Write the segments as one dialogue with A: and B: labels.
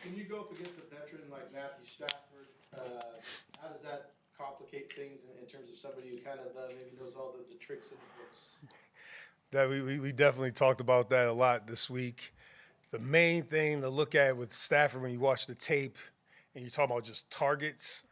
A: When you go up against a veteran like Matthew Stafford, how does that complicate things in terms of somebody who kind of maybe knows all the tricks in the books?
B: That we definitely talked about that a lot this week. The main thing to look at with Stafford when you watch the tape and you talk about just targets,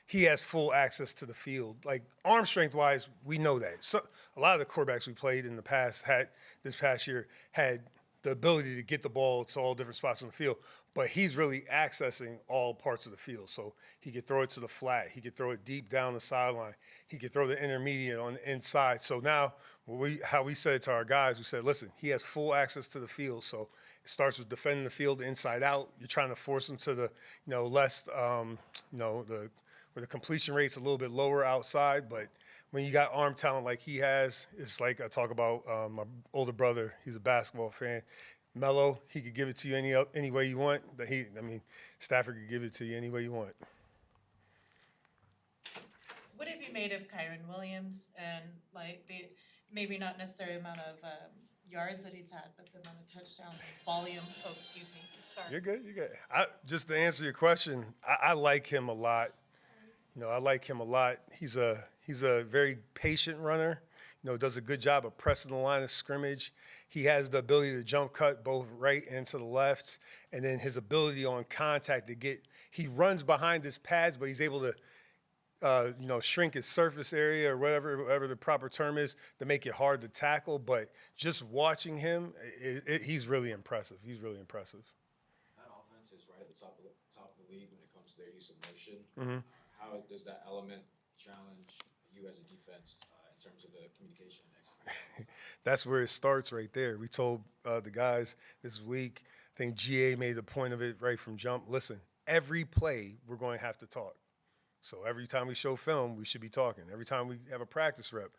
B: he has full access to the field. Like arm strength wise, we know that. So a lot of the quarterbacks we played in the past had this past year had the ability to get the ball to all different spots on the field, but he's really accessing all parts of the field. So he could throw it to the flat, he could throw it deep down the sideline, he could throw the intermediate on the inside. So now, how we said it to our guys, we said, listen, he has full access to the field. So it starts with defending the field inside out. You're trying to force him to the, less, the where the completion rate's a little bit lower outside, but when you got arm talent like he has, it's like I talk about my older brother. He's a basketball fan. Melo, he could give it to you any way you want. Stafford could give it to you any way you want.
C: What have you made of Kyren Williams and like the maybe not necessarily amount of yards that he's had, but the amount of touchdowns and volume? Oh, excuse me. Sorry.
B: You're good. You're good. Just to answer your question, I like him a lot. I like him a lot. He's a very patient runner. Does a good job of pressing the line of scrimmage. He has the ability to jump cut both right and to the left, and then his ability on contact to get. He runs behind his pads, but he's able to, shrink his surface area or whatever the proper term is to make it hard to tackle. But just watching him, he's really impressive. He's really impressive.
D: That offense is right at the top of the league when it comes to their use of motion. How does that element challenge you as a defense in terms of the communication and execution?
B: That's where it starts right there. We told the guys this week, I think GA made a point of it right from jump. Listen, every play we're going to have to talk. So every time we show film, we should be talking. Every time we have a practice rep,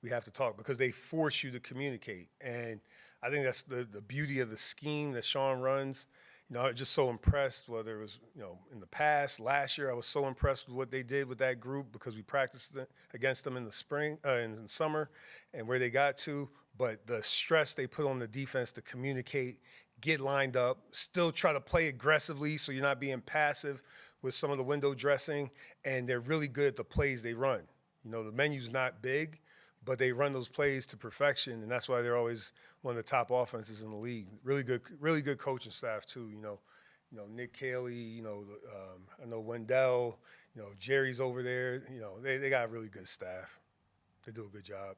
B: we have to talk because they force you to communicate. And I think that's the beauty of the scheme that Sean runs. I'm just so impressed, whether it was, in the past, last year, I was so impressed with what they did with that group because we practiced against them in the spring, in the summer, and where they got to. But the stress they put on the defense to communicate, get lined up, still try to play aggressively so you're not being passive with some of the window dressing, and they're really good at the plays they run. The menu's not big, but they run those plays to perfection, and that's why they're always one of the top offenses in the league. Really good coaching staff too. Nick Caley. I know Wendell. Jerry's over there. They got really good staff. They do a good job.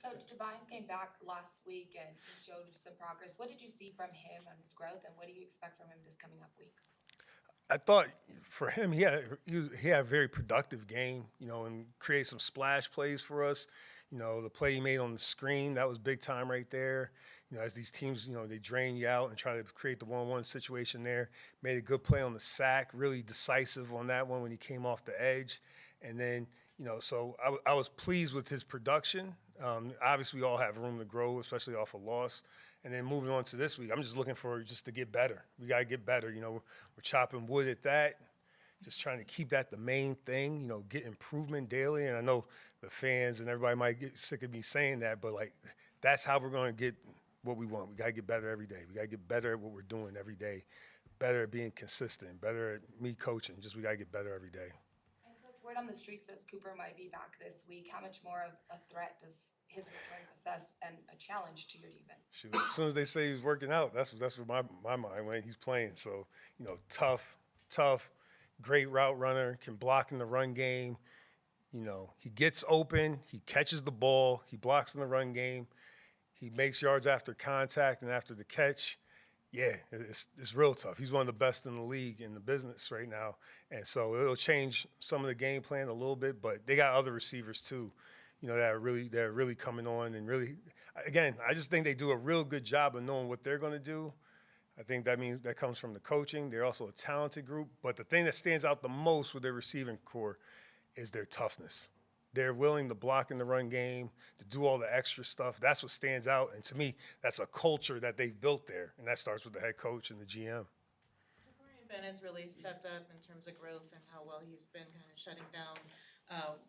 E: Coach Devine came back last week and he showed some progress. What did you see from him on his growth, and what do you expect from him this coming up week?
B: I thought for him, he had a very productive game, and create some splash plays for us. The play he made on the screen, that was big time right there. As these teams, they drain you out and try to create the 1-1 situation there. Made a good play on the sack, really decisive on that one when he came off the edge. And then, so I was pleased with his production. Obviously, we all have room to grow, especially off a loss. And then moving on to this week, I'm just looking for just to get better. We got to get better. We're chopping wood at that, just trying to keep that the main thing, get improvement daily. And I know the fans and everybody might get sick of me saying that, but, that's how we're going to get what we want. We got to get better every day. We got to get better at what we're doing every day, better at being consistent, better at me coaching. Just we got to get better every day.
E: Word on the street says Cooper might be back this week. How much more of a threat does his return possess and a challenge to your defense?
B: Shoot, as soon as they say he's working out, that's where my mind went. He's playing. So, tough, great route runner, can block in the run game. He gets open, he catches the ball, he blocks in the run game, he makes yards after contact and after the catch. Yeah, it's real tough. He's one of the best in the league in the business right now. And so it'll change some of the game plan a little bit, but they got other receivers too, that are really coming on and really, again, I just think they do a real good job of knowing what they're going to do. I think that comes from the coaching. They're also a talented group, but the thing that stands out the most with their receiving core is their toughness. They're willing to block in the run game, to do all the extra stuff. That's what stands out. And to me, that's a culture that they've built there. And that starts with the head coach and the GM.
C: Ben has really stepped up in terms of growth and how well he's been kind of shutting down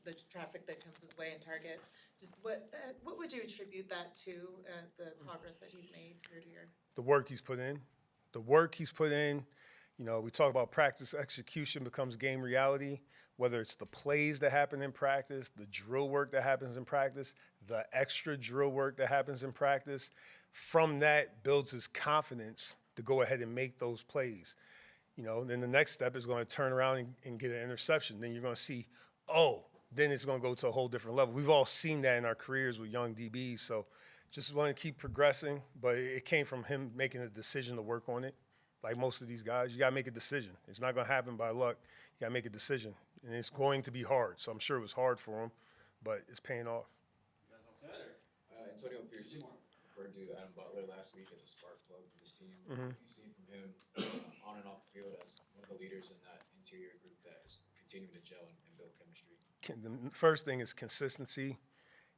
C: the traffic that comes his way and targets. Just what would you attribute that to, the progress that he's made year to year?
B: The work he's put in. the work he's put in, we talk about practice execution becomes game reality, whether it's the plays that happen in practice, the drill work that happens in practice, the extra drill work that happens in practice. From that builds his confidence to go ahead and make those plays. Then the next step is going to turn around and get an interception. Then you're going to see, then it's going to go to a whole different level. We've all seen that in our careers with young DBs. So just want to keep progressing, but it came from him making a decision to work on it. Like most of these guys, you got to make a decision. It's not going to happen by luck. You got to make a decision, and it's going to be hard. So I'm sure it was hard for him, but it's paying off.
D: Antonio Pierce referred to Adam Butler last week as a spark plug for this team.
B: Mm-hmm.
D: What do you see from him on and off the field as one of the leaders in that interior group that is continuing to gel and build chemistry?
B: The first thing is consistency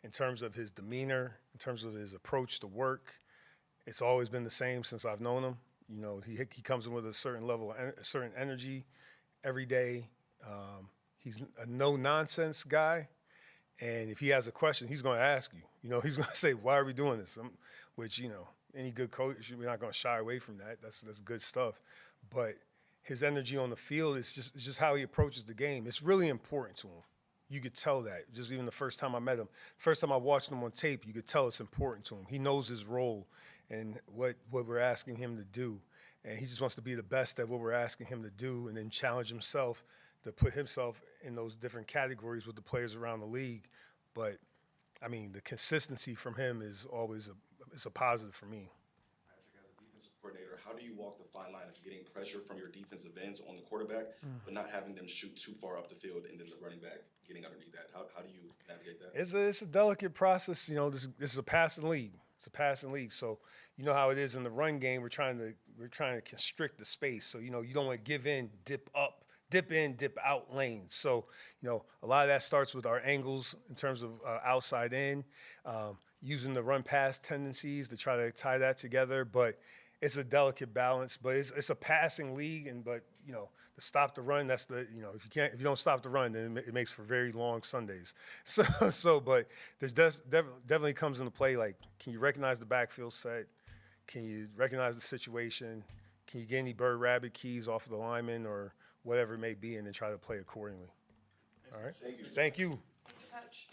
B: in terms of his demeanor, in terms of his approach to work. It's always been the same since I've known him. He comes in with a certain level, a certain energy every day. He's a no-nonsense guy, and if he has a question, he's going to ask you. He's going to say, "Why are we doing this?" Which, any good coach, we're not going to shy away from that. That's good stuff. But his energy on the field is just how he approaches the game. It's really important to him. You could tell that. Just even the first time I met him, first time I watched him on tape, you could tell it's important to him. He knows his role and what we're asking him to do. And he just wants to be the best at what we're asking him to do and then challenge himself to put himself in those different categories with the players around the league. But, the consistency from him is always a positive for me.
F: Patrick, as a defensive coordinator, how do you walk the fine line of getting pressure from your defensive ends on the quarterback, but not having them shoot too far up the field and then the running back getting underneath that? How do you navigate that?
B: It's a delicate process. This is a passing league. It's a passing league. So you know how it is in the run game. We're trying to constrict the space. So you don't want to give in, dip up, dip in, dip out lanes. So a lot of that starts with our angles in terms of outside in, using the run pass tendencies to try to tie that together. But it's a delicate balance. But it's a passing league, but to stop the run, that's if you don't stop the run, then it makes for very long Sundays. But there's definitely comes into play, like, can you recognize the backfield set? Can you recognize the situation? Can you get any bird rabbit keys off of the lineman or whatever it may be, and then try to play accordingly? All right.
F: Thank you.
B: Thank you.
E: Coach.